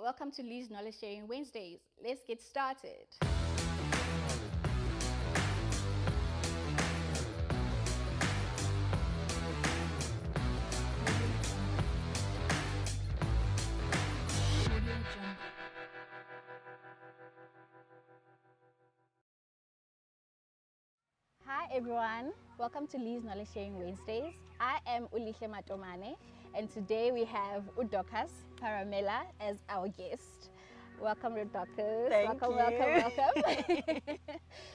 welcome to Lee's Knowledge Sharing Wednesdays. Let's get started. Hi everyone, welcome to Lee's Knowledge Sharing Wednesdays. I am Ulihle Matomane, and today we have Dorcas Pharamela as our guest. Welcome, Dorcas. Thank you. Welcome.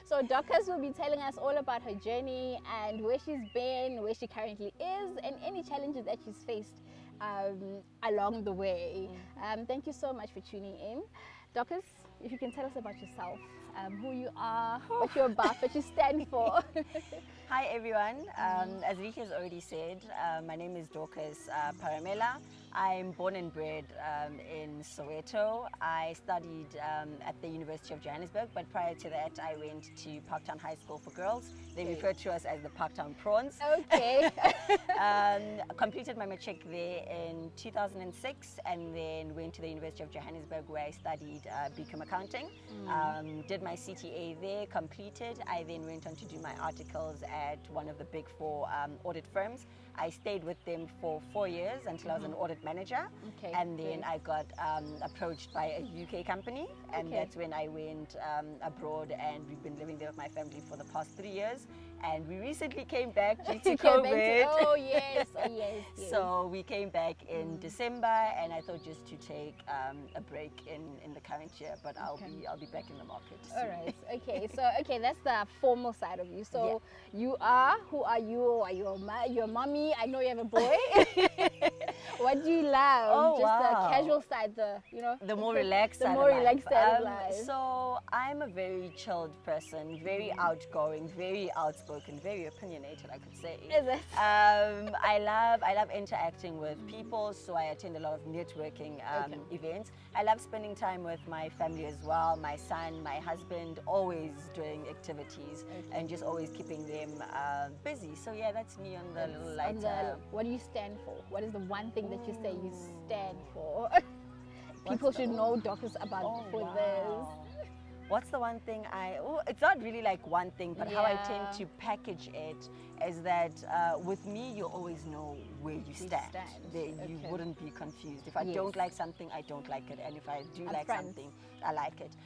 So Dorcas will be telling us all about her journey and where she's been, where she currently is, and any challenges that she's faced along the way. Thank you so much for tuning in. Dorcas, if you can tell us about yourself, who you are, what you're about, what you stand for. Hi everyone, as Ricky has already said, my name is Dorcas Pharamela. I'm born and bred in Soweto. I studied at the University of Johannesburg, but prior to that I went to Parktown High School for Girls. They refer to us as the Parktown Prawns. Okay. Completed my matric there in 2006 and then went to the University of Johannesburg where I studied BCom accounting. Did my CTA there, completed. I then went on to do my articles at one of the big four audit firms. I stayed with them for 4 years until I was an audit manager. Okay, and then I got approached by a UK company, and that's when I went abroad, and we've been living there with my family for the past 3 years. And we recently came back due to COVID. Oh yes, yes. So we came back in December, and I thought just to take a break in the current year, but I'll be back in the market soon. All right. Okay. So that's the formal side of you. So you are, who are you? Are you your mommy? I know you have a boy. What do you love? Just the casual side, the more relaxed side. The more relaxed side of life. So I'm a very chilled person, very outgoing, very outspoken, very opinionated, I could say. Is it? I love interacting with people, so I attend a lot of networking events. I love spending time with my family as well, my son, my husband, always doing activities and just always keeping them busy. So yeah, that's me on the little light. What do you stand for? What is the one thing that you say you stand for? People should know Dorcas about this. What's the one thing it's not really like one thing, but how I tend to package it is that with me, you always know where you stand. You wouldn't be confused. If I don't like something, I don't like it. And if I do like something, I like it.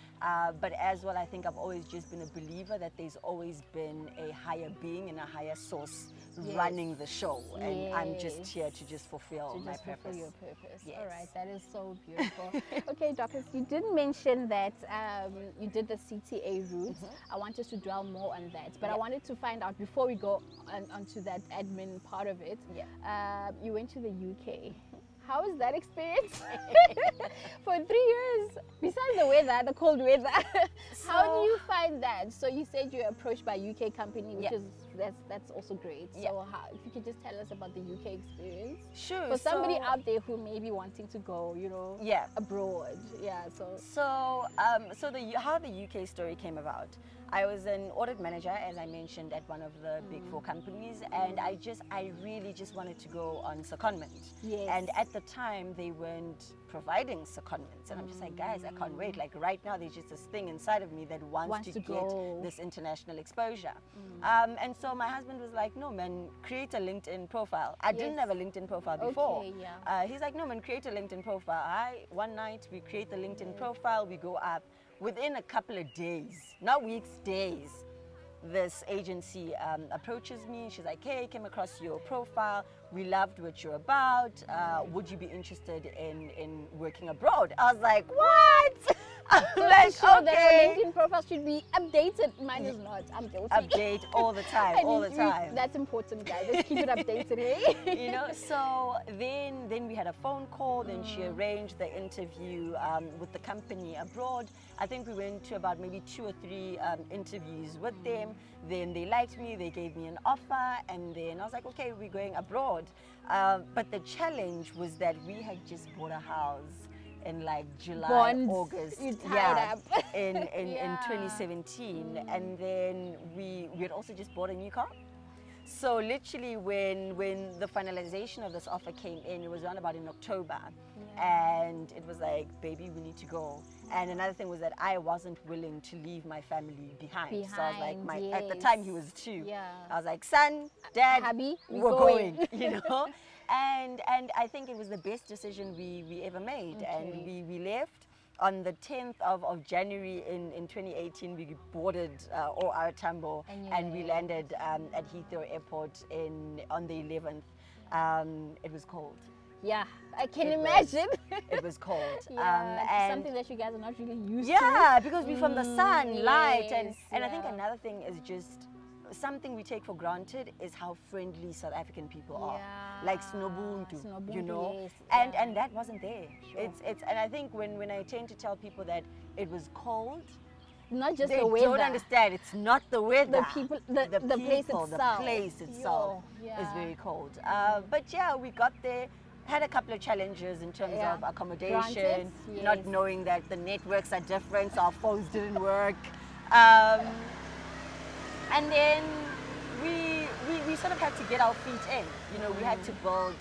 But as well, I think I've always just been a believer that there's always been a higher being and a higher source running the show. And I'm just here to just fulfill my purpose. Fulfill your purpose. Yes. All right, that is so beautiful. Okay, Dorcas, you did mention that you did the CTA route. I want us to dwell more on that. But I wanted to find out, before we go onto that admin part of it, you went to the UK. How was that experience? For 3 years, besides the weather, the cold weather, how do you find that? So you said you were approached by a UK company, which is that's also great. So if you could just tell us about the UK experience. Sure. For somebody out there who may be wanting to go, abroad. So how the UK story came about. I was an audit manager, as I mentioned, at one of the big four companies, and I really just wanted to go on secondment. Yes. And at the time, they weren't providing secondments, and I'm just like, guys, I can't wait. Like right now, there's just this thing inside of me that wants to get this international exposure. And so my husband was like, no man, create a LinkedIn profile. I didn't have a LinkedIn profile before. He's like, no man, create a LinkedIn profile. One night we create the LinkedIn profile, we go up. Within a couple of days, not weeks, days, this agency approaches me. She's like, hey, came across your profile. We loved what you're about. Would you be interested in working abroad? I was like, what? I'm like, that your LinkedIn profile should be updated. Mine is not. I'm guilty. Update all the time, all the time. That's important, guys. Let's keep it updated, hey? So then we had a phone call. Then she arranged the interview with the company abroad. I think we went to about maybe 2 or 3 interviews with them. Then they liked me. They gave me an offer, and then I was like, okay, we're going abroad. But the challenge was that we had just bought a house in like July, August, in 2017, and then we had also just bought a new car. So literally when the finalization of this offer came in, it was around about in October, and it was like, baby, we need to go. And another thing was that I wasn't willing to leave my family behind. So I was like, at the time he was 2. Yeah. I was like, son, dad, Hubby, we're going, you know. And I think it was the best decision we ever made. Okay. And we left on the 10th of January in 2018. We boarded all our Tambo, and we landed at Heathrow Airport on the 11th. It was cold. Yeah, I can imagine. It was cold. And something that you guys are not really used to. Yeah, because we're from the sun, light, yes, and I think another thing is just something we take for granted is how friendly South African people are. Like Snobuntu, you know, yes, and that wasn't there. Sure. It's and I think when I tend to tell people that it was cold, not just they the weather. don't understand. It's not the weather. The people, the place people, itself. The place itself is very cold. But yeah, we got there. Had a couple of challenges in terms of accommodation, Granted, not knowing that the networks are different, so our phones didn't work. And then we sort of had to get our feet in. You know, we had to build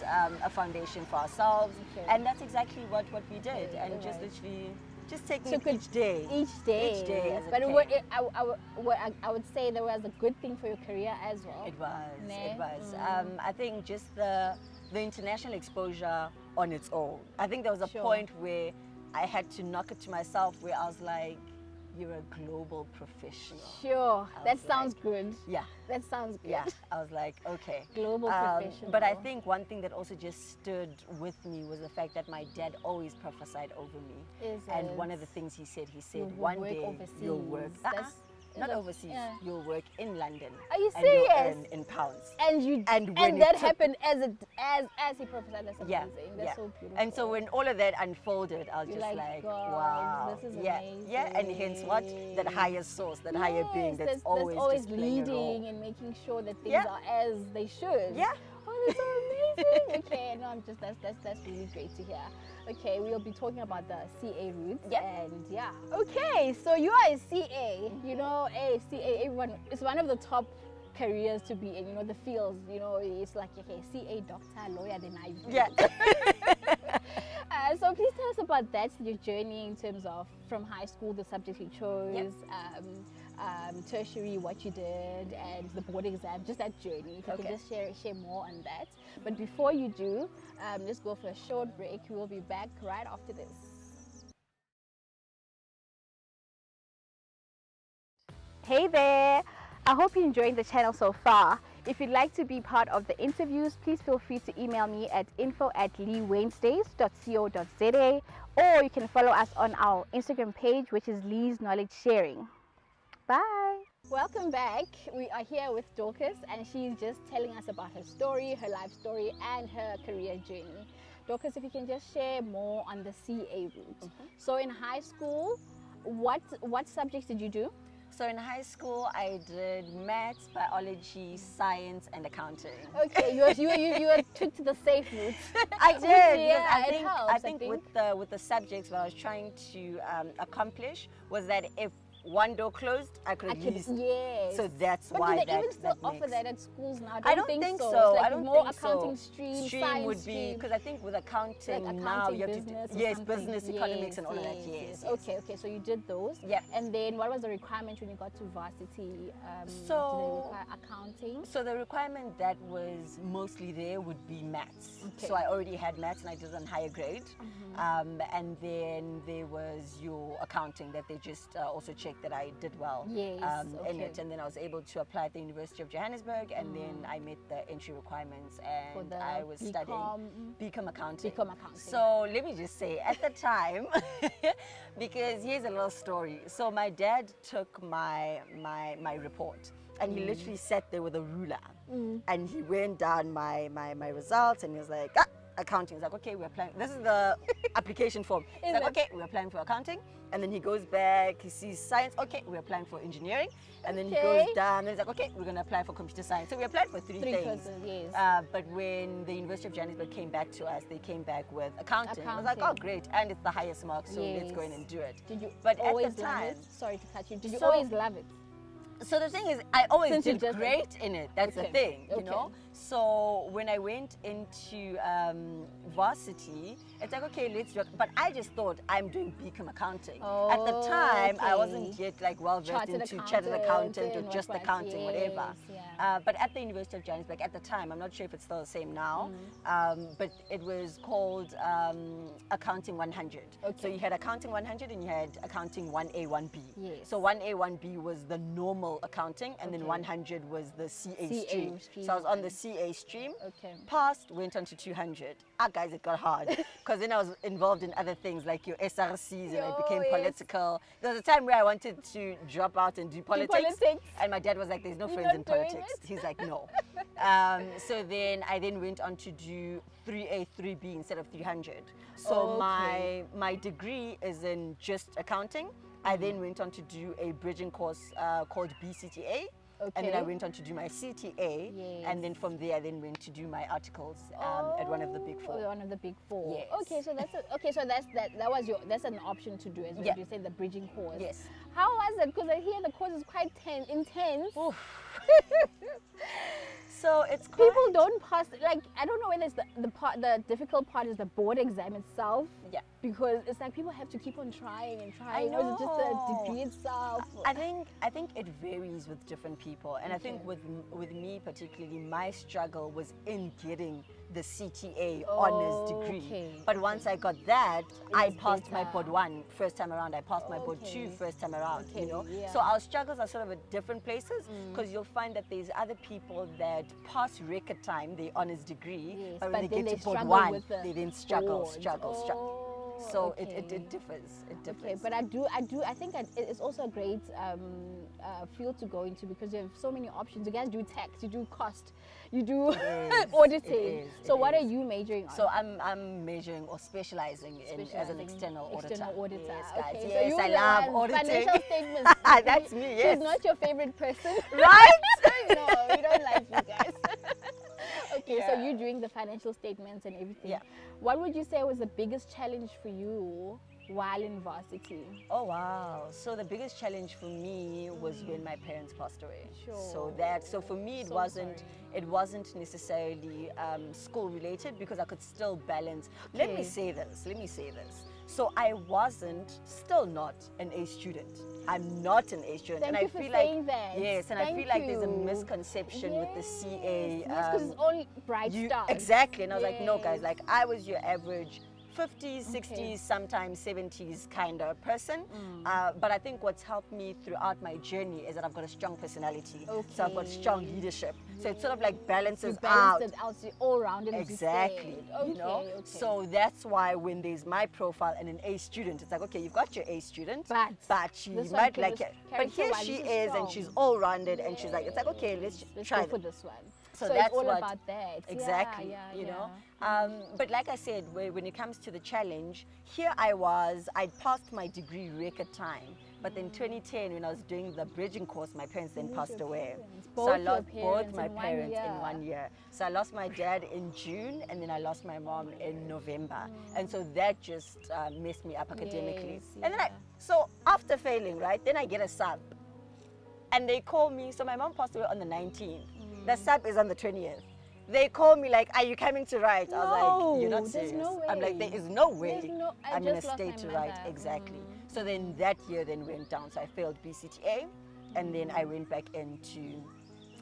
a foundation for ourselves, and that's exactly what we did. And just literally just taking it each day. Each day. But I would say there was a good thing for your career as well. It was. I think just the international exposure on its own. I think there was a point where I had to knock it to myself, where I was like, you're a global professional. Sure, that sounds good. Yeah. That sounds good. Yeah, I was like, okay. Global professional. But I think one thing that also just stood with me was the fact that my dad always prophesied over me. And one of the things he said, one day you'll work. Not overseas. You'll work in London. Are you serious? And you'll earn in pounds. And that happened as he prophesied. That's amazing. That's so beautiful. And so when all of that unfolded, I was just like, wow. This is amazing. Yeah. And hence what? That higher source, that higher being that's always leading and making sure that things are as they should. Yeah. Oh, that's so amazing. Okay, no, that's really great to hear. Okay, we'll be talking about the CA route. And okay, so you are a CA. You know, CA, everyone, it's one of the top careers to be in, you know, the fields, you know, it's like, okay, CA, doctor, lawyer, then I. Yeah. So please tell us about that, your journey in terms of from high school, the subjects you chose, tertiary, what you did, and the board exam, just that journey. If you can just share more on that. But before you do, let's go for a short break. We will be back right after this. Hey there! I hope you're enjoying the channel so far. If you'd like to be part of the interviews, please feel free to email me at info@leewednesdays.co.za, or you can follow us on our Instagram page, which is Lee's Knowledge Sharing. Bye! Welcome back. We are here with Dorcas, and she's just telling us about her story, her life story, and her career journey. Dorcas, if you can just share more on the CA route. So in high school, what subjects did you do? So in high school, I did maths, biology, science, and accounting. Okay, you were took to the safe route. I did. Yeah, I think with the subjects, what I was trying to accomplish was that if one door closed, I could use. Yes. So that's but why do they even still offer that at schools now? I don't think so. It's like I don't more think accounting so. stream would be because I think with accounting like now you have business to business, economics, and all of that. Yes. Okay. So you did those. Yeah. And then what was the requirement when you got to varsity? So did they require accounting? So the requirement that was mostly there would be maths. Okay. So I already had maths and I did on higher grade. And then there was your accounting that they just also checked that I did well. In it, and then I was able to apply at the University of Johannesburg, and then I met the entry requirements, and I was studying BCom accounting. So let me just say, at the time, because here's a little story. So my dad took my report, and he literally sat there with a ruler, and he went down my results, and he was like, accounting. He's like, okay, we're applying. This is the application form. He's like, okay, we're applying for accounting. And then he goes back, he sees science. Okay, we're applying for engineering. And then he goes down and he's like, okay, we're going to apply for computer science. So we applied for three things. But when the University of Johannesburg came back to us, they came back with accounting. I was like, oh, great. And it's the highest mark, so let's go in and do it. Did you but always at the time, love it? Sorry to cut you. Did you always love it? So the thing is, I always Since you did just- great in it. That's the Okay, thing, you okay. know. So when I went into varsity, it's like, okay, let's do it. But I just thought I'm doing BCom accounting. At the time, I wasn't okay. yet like well versed Chartered into chartered accountant or and just what, accounting, whatever. yes, yeah. But at the University of Johannesburg, at the time, I'm not sure if it's still the same now, but it was called Accounting 100. So Okay. you had Accounting 100 and you had Accounting 1A, 1B. Yes. So 1A, 1B was the normal accounting, and then Okay. 100 was the CA CA stream. stream So I was on one. the CA stream. Okay. Passed, went on to 200. Guys, it got hard because then I was involved in other things like your SRCs, and I became yes. political. There was a time where I wanted to drop out and do politics, politics. and my dad was like, "There's no You're friends not in doing politics." it? He's like, "No." So then I went on to do 3A, 3B instead of 300. So Okay. my degree is in just accounting. I then went on to do a bridging course called BCTA. And then I Okay. went on to do my CTA, Yes. and then from there I then went to do my articles at one of the big four. One of the big four. Yes. Okay, so that was that's an option to do as well. Yeah. You said the bridging course. Yes. How was it? Because I hear the course is quite intense. So it's quite, People don't pass. Like I don't know whether it's the difficult part is the board exam itself. yeah. Because it's like people have to keep on trying and trying. I Or is it just the know. degree itself? I think it varies with different people, and I think Okay. with me particularly, my struggle was in getting the CTA honors degree. Okay, But once I got that, I was passed my better. board 1 first time around. I passed my board 2 Okay. first time around. Okay, You know, yeah. so our struggles are sort of at different places because you'll find that there's other people that pass record time their honors degree, Yes, but when but they then get they to board struggle 1, with the they then struggle. boards. So okay. it differs. It differs. Okay, but I think it's also a great field to go into because you have so many options. You guys do tax, you do cost, you do is, auditing. it is, So it what is. are you majoring on? So I'm measuring or specializing in as an external auditor. Yes, guys. Okay, Yes, so I you're the love one, auditing. Financial statements. That's me. Yes. She's not your favorite person. Right? No, we don't like you guys. Okay, so Yeah. you're doing the financial statements and everything. Yeah. What would you say was the biggest challenge for you while in varsity? Oh wow! So the biggest challenge for me was when my parents passed away. Sure. So for me So it wasn't necessarily school related because I could still balance. Let me Okay. say this. So I wasn't, still not an A student. I'm not an A student, Thank and you I for feel saying like that. yes, and I Thank feel like there's a you. misconception with the CA. Yes, because it's all bright stars. Exactly, and I was like, no, guys, Yes. like I was your average 50s, 60s, sometimes 70s kind of person. But I think what's helped me throughout my journey is that I've got a strong personality. So I've got strong leadership. So it sort of like balances You balanced out. it out, so you're all rounded. as you Exactly. said. You know? Okay. So that's why when there's my profile and an A student, it's like, okay, you've got your A student, But she this one might can like just it. But here character-wise, she this is is, and strong. she's all rounded, and she's like, it's like, okay, let's try go for it. this one. So it's that's all what- about that. Exactly, Yeah, you know. yeah. But like I said, when it comes to the challenge, here I'd passed my degree record time. But then 2010, when I was doing the bridging course, my parents then passed your away. parents. So I Both your lost both parents my in 1 parents in year. 1 year. So I lost my dad in June, and then I lost my mom in November. And so that just messed me up academically. Yes, And then yeah. so after failing, right, then I get a sub. And they call me, so my mom passed away on the 19th. The sub is on the 20th. They call me like, are you coming to write? I was like, you're No, not there's serious. no I'm like, way. there is no way There's no- I I'm going to just lost stay my to write. mother. Exactly. So then that year then went down. So I failed BCTA, and then I went back in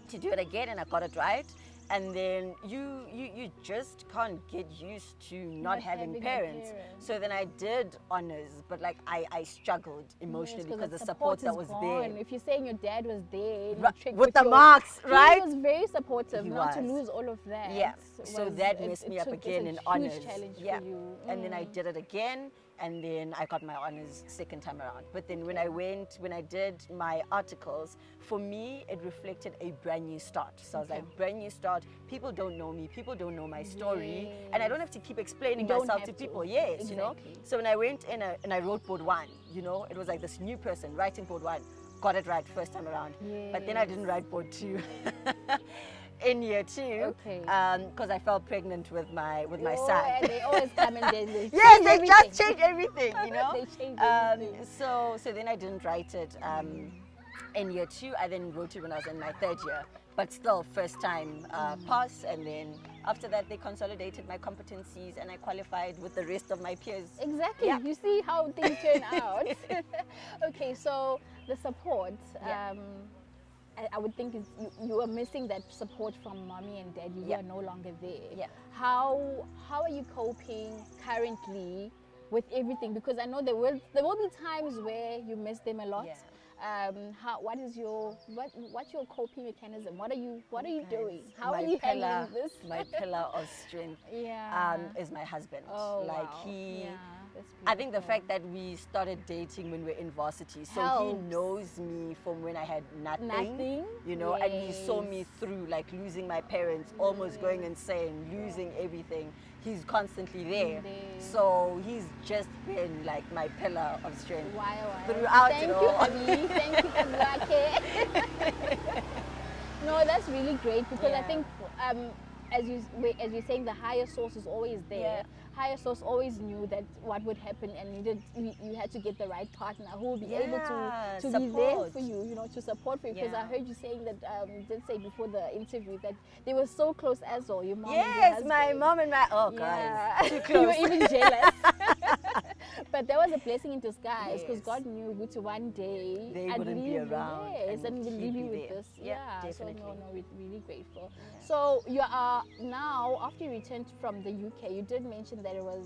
to do it again, and I got it right. And then you just can't get used to not having having parents. parents. So then I did honors, but like I struggled emotionally Yes, because the the support that is was gone. there. If you're saying your dad was there, in Right, the trick with the your- marks, right? He was very supportive, He not to was. lose all of that. Yeah, so was- that it- messed it me up took- it's again a in huge honors. challenge Yeah, for you. and then I did it again, and then I got my honors second time around. But then when I did my articles, for me it reflected a brand new start. So I was Okay. like, brand new start. People don't know me. People don't know my story, and I Yes. don't have to keep explaining You don't myself have to to. people. Yes, you know. Exactly. So when I went in and I wrote board 1, you know, it was like this new person writing board 1, got it right first time around. But then I didn't write board 2. In year 2, Okay. because I fell pregnant with my Oh, son. and they always come and they Yes, change they everything. just change everything, you know. They change everything. So then I didn't write it in year 2. I then wrote it when I was in my 3rd year, but still first time pass. And then after that, they consolidated my competencies and I qualified with the rest of my peers. Exactly. Yeah. You see how things turn out. Okay, so the support. Yeah. I would think you are missing that support from mommy and daddy. You are no longer there. Yeah. How are you coping currently with everything? Because I know there will be times where you miss them a lot. Yeah. What's your coping mechanism? What are you doing? How are you handling this? My pillar of strength is my husband. Oh, like wow. he Yeah. I think the fact that we started dating when we were in varsity, so he knows me from when I had nothing. You know, and he saw me through like losing my parents, almost going insane, losing everything. He's constantly there. So he's just been like my pillar of strength throughout it all. Thank you, Thank you, Abby. No, that's really great because I think as you're saying, the higher source is always there. Yeah. Higher source always knew that what would happen, and you had to get the right partner who will be able to be there for you, you know, to support you. Because I heard you saying that you did say before the interview that they were so close as well. Your mom and your husband. My mom and my guys, too close. You were even jealous. But that was a blessing in disguise because God knew one day they wouldn't be around. Yes, and we'll leave you with this. Yeah, definitely. So we're really grateful. Yeah. So you are now, after you returned from the UK, you did mention that it was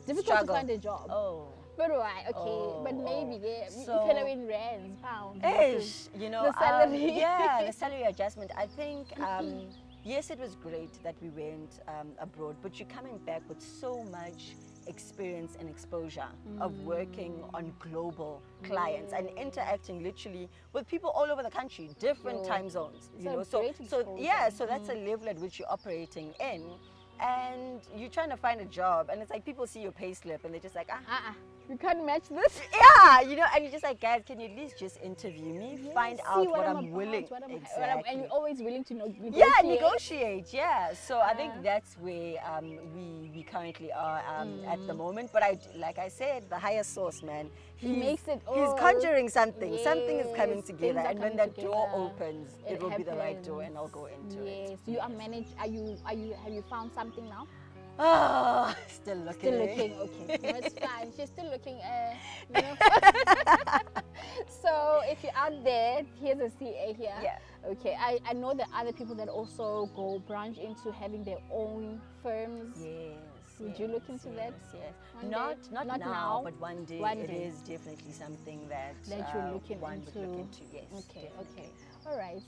difficult to find a job. Oh. But why? Okay, but maybe you can win rands, pounds. You know, the salary. The salary adjustment. I think. Yes, it was great that we went abroad, but you're coming back with so much experience and exposure of working on global clients and interacting literally with people all over the country, different time zones. You know, so that's a level at which you're operating in, and you're trying to find a job, and it's like people see your pay slip and they're just like, you can't match this. Yeah, you know, and you're just like, guys, can you at least just interview me, find out what I'm willing. Exactly. And you're always willing to negotiate. Yeah, negotiate. Yeah. So I think that's where we currently are at the moment. But like I said, the higher source, man, he makes it. He's conjuring something. Yes, something is coming together, and when that door opens, it will be the right door, and I'll go into it. Yes. You are managed. Have you found something now? Oh, still looking. Okay. No, it's fine. She's still looking. You know. So if you're out there, here's a CA here. Yeah. Okay. I know there are other people that also go branch into having their own firms. Yes. Would you look into that? Yes. Not now, but one day it is definitely something that you're looking one would look into. Yes. Okay. All right.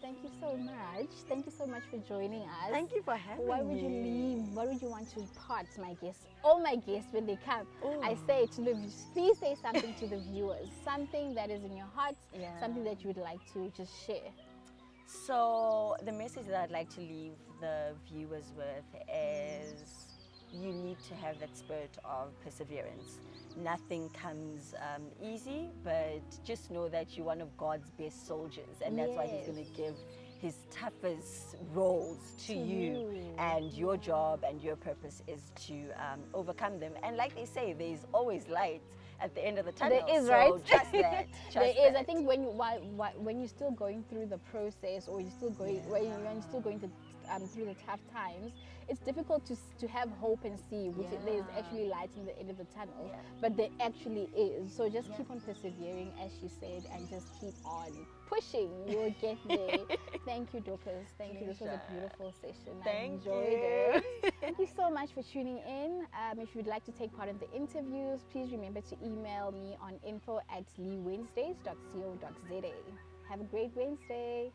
Thank you so much. Thank you so much for joining us. Thank you for having me. What would you leave? What would you want to impart, my guests? All my guests, when they come, I say please say something to the viewers. Something that is in your heart. Something that you would like to just share. So the message that I'd like to leave the viewers with is you need to have that spirit of perseverance. Nothing comes easy, but just know that you're one of God's best soldiers, and that's why He's going to give His toughest roles to you. And your job and your purpose is to overcome them. And like they say, there's always light at the end of the tunnel. There is, so right? Trust that. I think when you're still going through the process, or you're still going when you're still going through the tough times, it's difficult to have hope and see there's actually light in the end of the tunnel, but there actually is. So just keep on persevering, as she said, and just keep on pushing. You'll get there. Thank you, Dorcas. Thank you. This was a beautiful session. I enjoyed it. Thank you so much for tuning in. If you would like to take part in the interviews, please remember to email me on info@leewednesdays.co.za. Have a great Wednesday.